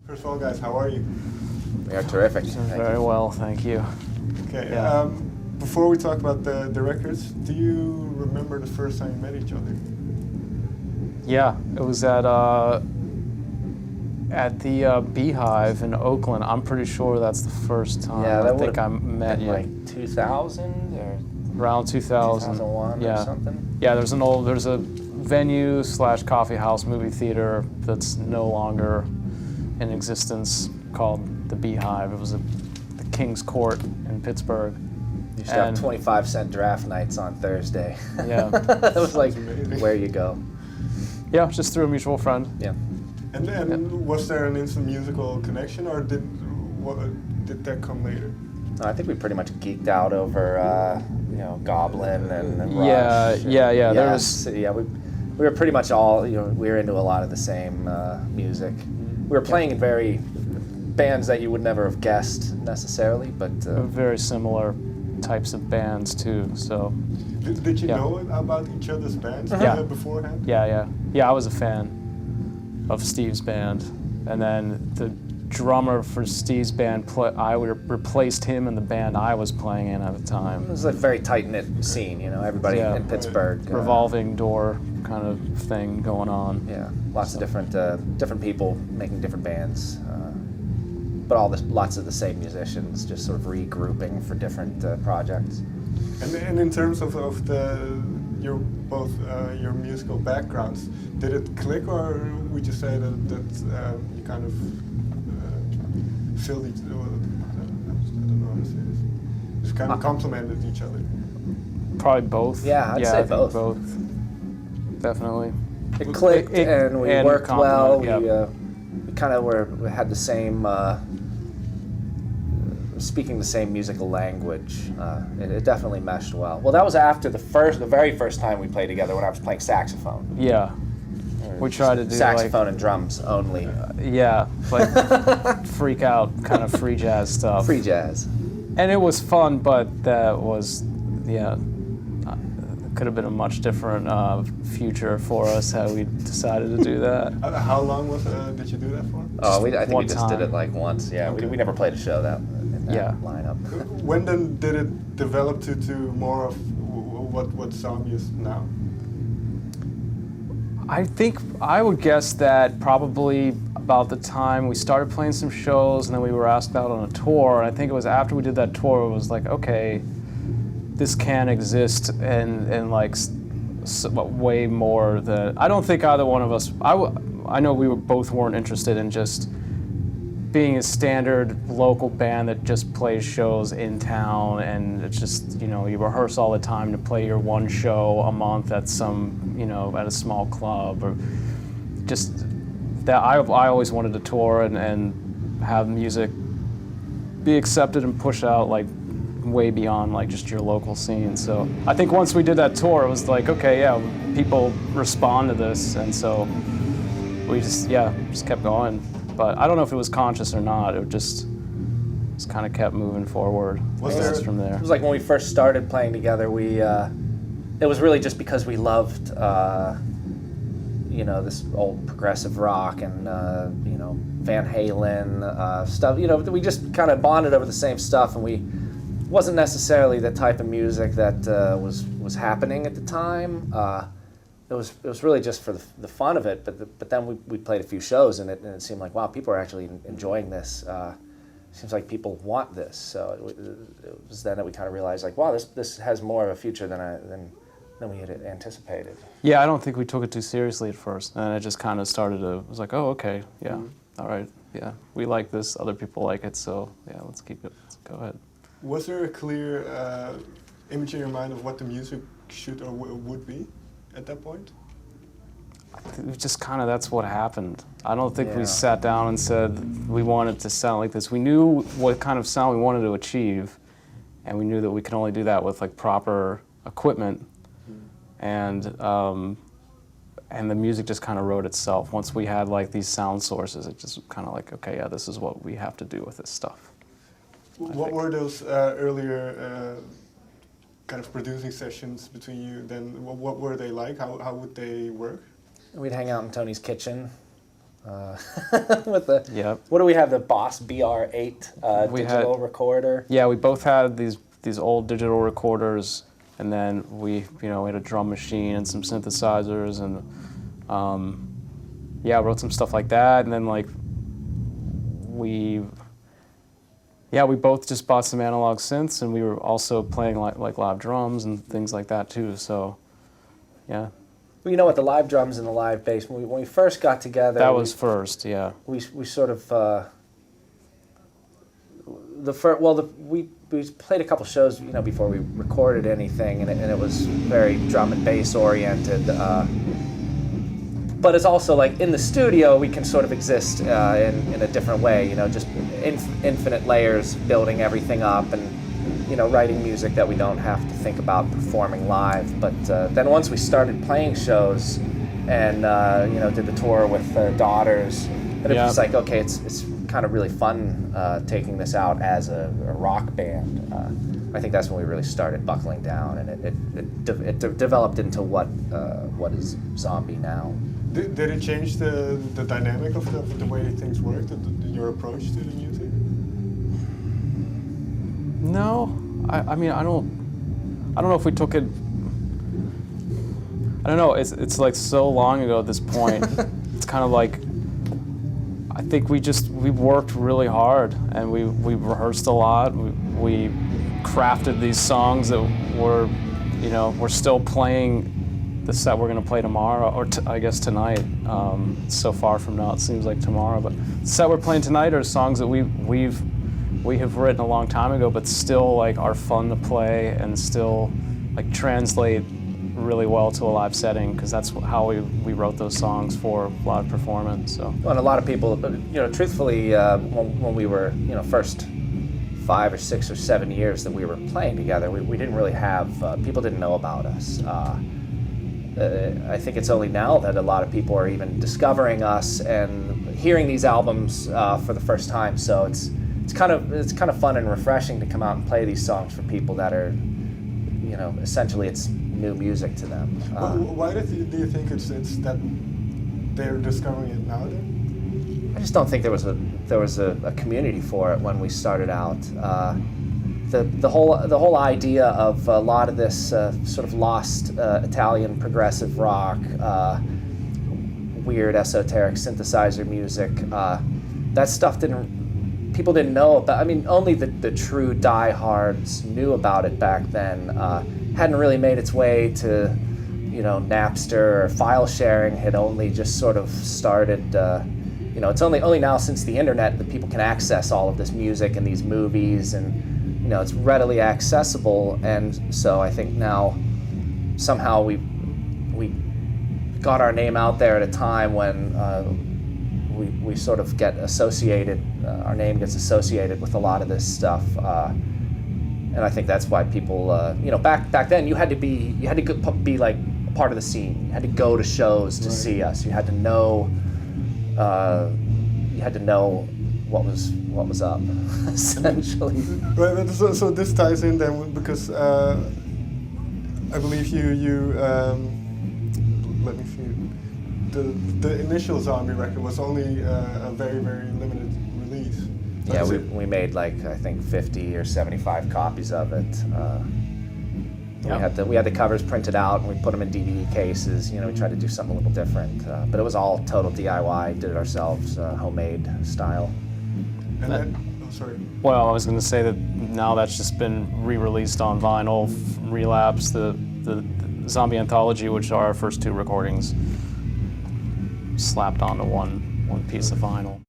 First of all, guys, how are you? We are terrific. Very well, thank you. Okay. Yeah. Before we talk about the records, do you remember the first time you met each other? Yeah, it was at the Beehive in Oakland. I'm pretty sure that's the first time I think I met you. Like 2000 or around 2000. 2001 or something? Yeah, there's a venue / coffee house movie theater that's no longer in existence called the Beehive. It was the King's Court in Pittsburgh. You used to have 25-cent draft nights on Thursday. Yeah. It was like where you go. Yeah, just through a mutual friend. Yeah. And was there an instant musical connection, or did that come later? No, I think we pretty much geeked out over Goblin and Yeah, Rush. yeah. There was. Yeah, we were pretty much all we were into a lot of the same music. We were playing in very bands that you would never have guessed necessarily, but Very similar types of bands too. So. Did you know about each other's bands beforehand? Yeah. I was a fan of Steve's band, and then the drummer for Steve's band, I replaced him in the band I was playing in at the time. It was a very tight-knit scene, everybody in Pittsburgh. Revolving door kind of thing going on. Yeah, lots of different people making different bands, but lots of the same musicians, just sort of regrouping for different projects. And in terms of your musical backgrounds, did it click, or would you say that you kind of filled each? I don't know how to say this. Just kind of complemented each other. Probably both. Yeah, I'd say I think both. Definitely. It clicked, and we worked well. Yep. We kind of had the same. Speaking the same musical language, it definitely meshed well. Well, that was after the very first time we played together when I was playing saxophone. Yeah, we tried to do saxophone and drums only. Like freak out kind of free jazz stuff. Free jazz, and it was fun, but that was could have been a much different future for us had we decided to do that. How long did you do that for? Oh, I think we just time. did it like once. Yeah, okay. we never played a show that lineup. When then did it develop to more of what Zombi is now? I think I would guess that probably about the time we started playing some shows and then we were asked out on a tour. And I think it was after we did that tour, it was like, okay, this can exist and like way more than, I don't think either one of us, I know we both weren't interested in just being a standard local band that just plays shows in town, and it's just, you rehearse all the time to play your one show a month at some, at a small club, or just that I always wanted to tour and have music be accepted and pushed out like way beyond like just your local scene. So I think once we did that tour, it was like, okay, yeah, people respond to this, and so we just kept going. But I don't know if it was conscious or not. It just kind of kept moving forward. From there? It was like when we first started playing together. It was really just because we loved, this old progressive rock and Van Halen stuff. We just kind of bonded over the same stuff, and we wasn't necessarily the type of music that was happening at the time. It was really just for the fun of it, but then we played a few shows and it seemed like, wow, people are actually enjoying this. Seems like people want this. So it was then that we kind of realized, like, wow, this has more of a future than we had anticipated. Yeah, I don't think we took it too seriously at first, and it just kind of started to. It was like, oh, okay, yeah, all right, yeah, we like this, other people like it, so yeah, let's keep it. Let's go ahead. Was there a clear image in your mind of what the music should or would be at that point? Just kind of that's what happened. I don't think we sat down and said we wanted to sound like this. We knew what kind of sound we wanted to achieve, and we knew that we could only do that with like proper equipment, and the music just kind of wrote itself. Once we had like these sound sources, it just kind of like, okay, yeah, this is what we have to do with this stuff. What were those earlier kind of producing sessions between you? Then what were they like? How would they work? We'd hang out in Tony's kitchen, with the Yep. what do we have? The Boss BR8 We digital had- recorder. Yeah, we both had these old digital recorders, and then we had a drum machine and some synthesizers, and yeah, wrote some stuff like that, and then like we both just bought some analog synths, and we were also playing like live drums and things like that too. So yeah, Well, you know what, the live drums and the live bass, when we first got together, that was first. Yeah, we sort of we played a couple shows before we recorded anything, and it was very drum and bass oriented. But it's also like in the studio we can sort of exist in a different way, just infinite layers, building everything up, and writing music that we don't have to think about performing live. But then once we started playing shows and did the tour with Daughters, and it was like, okay, it's kind of really fun taking this out as a rock band. I think that's when we really started buckling down, and it developed into what is Zombi now. Did it change the dynamic of the way things worked, your approach to the music? no, I mean I don't know if we took it. I don't know. It's like so long ago at this point. It's kind of like I think we worked really hard, and we rehearsed a lot. We crafted these songs that we're still playing the set we're going to play tomorrow, or I guess tonight. It's so far from now, it seems like tomorrow. But the set we're playing tonight are songs that we have written a long time ago, but still like are fun to play and still like translate really well to a live setting, because that's how we wrote those songs for live performance. So. Well, and a lot of people, truthfully, when we were, first 5 or 6 or 7 years that we were playing together, we didn't really have, people didn't know about us. I think it's only now that a lot of people are even discovering us and hearing these albums for the first time. So it's kind of fun and refreshing to come out and play these songs for people that are, essentially it's new music to them. Why do you think it's that they're discovering it now then? I just don't think there was a community for it when we started out. The whole idea of a lot of this sort of lost Italian progressive rock, weird esoteric synthesizer music, that stuff people didn't know about. I mean, only the true diehards knew about it back then. Hadn't really made its way to, Napster, or file sharing had only just sort of started. It's only now since the internet that people can access all of this music and these movies, and it's readily accessible. And so I think now somehow we got our name out there at a time when we sort of get associated. Our name gets associated with a lot of this stuff. And I think that's why people, back then you had to be like a part of the scene. You had to go to shows to see us. You had to know what was up, essentially. Right, so this ties in then because I believe you let me see. The initial Zombie record was only a very, very limited release. Yeah, we made like I think 50 or 75 copies of it. We had the covers printed out and we put them in DVD cases. We tried to do something a little different, but it was all total DIY. Did it ourselves, homemade style. And then, sorry. Well, I was going to say that now that's just been re-released on vinyl. Relapse, the Zombie Anthology, which are our first 2 recordings, slapped onto one piece of vinyl.